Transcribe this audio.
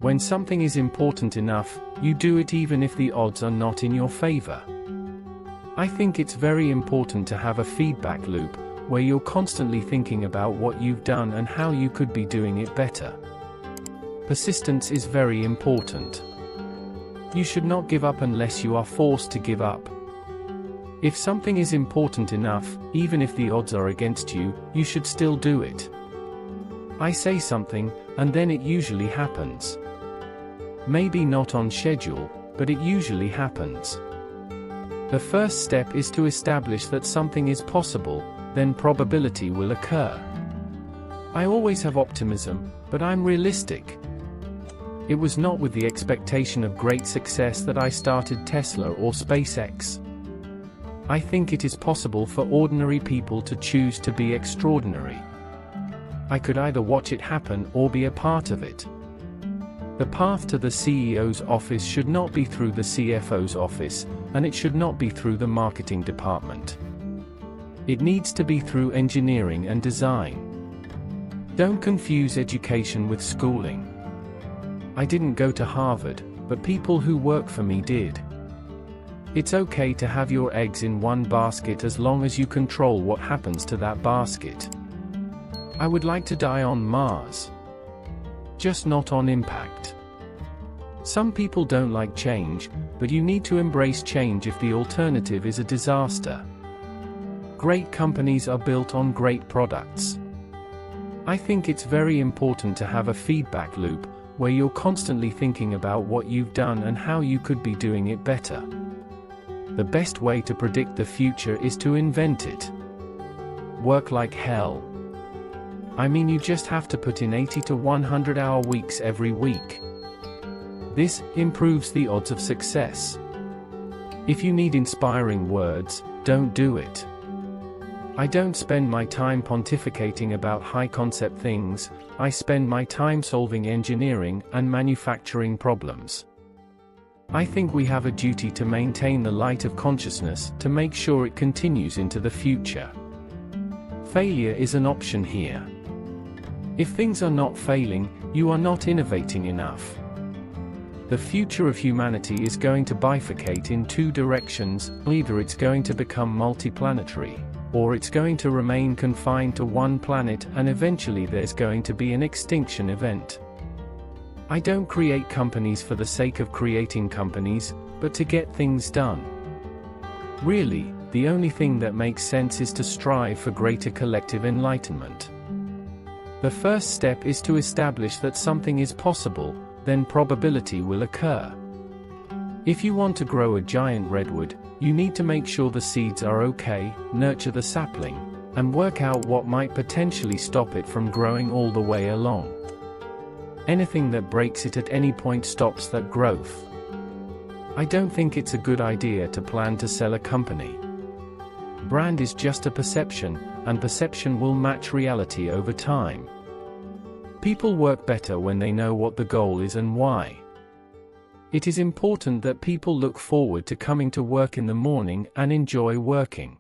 When something is important enough, you do it even if the odds are not in your favor. I think it's very important to have a feedback loop, where you're constantly thinking about what you've done and how you could be doing it better. Persistence is very important. You should not give up unless you are forced to give up. If something is important enough, even if the odds are against you, you should still do it. I say something, and then it usually happens. Maybe not on schedule, but it usually happens. The first step is to establish that something is possible, then probability will occur. I always have optimism, but I'm realistic. It was not with the expectation of great success that I started Tesla or SpaceX. I think it is possible for ordinary people to choose to be extraordinary. I could either watch it happen or be a part of it. The path to the CEO's office should not be through the CFO's office, and it should not be through the marketing department. It needs to be through engineering and design. Don't confuse education with schooling. I didn't go to Harvard, but people who work for me did. It's okay to have your eggs in one basket as long as you control what happens to that basket. I would like to die on Mars. Just not on impact. Some people don't like change, but you need to embrace change if the alternative is a disaster. Great companies are built on great products. I think it's very important to have a feedback loop, where you're constantly thinking about what you've done and how you could be doing it better. The best way to predict the future is to invent it. Work like hell. I mean, you just have to put in 80 to 100-hour weeks every week. This improves the odds of success. If you need inspiring words, don't do it. I don't spend my time pontificating about high-concept things. I spend my time solving engineering and manufacturing problems. I think we have a duty to maintain the light of consciousness to make sure it continues into the future. Failure is an option here. If things are not failing, you are not innovating enough. The future of humanity is going to bifurcate in two directions. Either it's going to become multiplanetary, or it's going to remain confined to one planet, and eventually there's going to be an extinction event. I don't create companies for the sake of creating companies, but to get things done. Really, the only thing that makes sense is to strive for greater collective enlightenment. The first step is to establish that something is possible, then probability will occur. If you want to grow a giant redwood, you need to make sure the seeds are okay, nurture the sapling, and work out what might potentially stop it from growing all the way along. Anything that breaks it at any point stops that growth. I don't think it's a good idea to plan to sell a company. Brand is just a perception, and perception will match reality over time. People work better when they know what the goal is and why. It is important that people look forward to coming to work in the morning and enjoy working.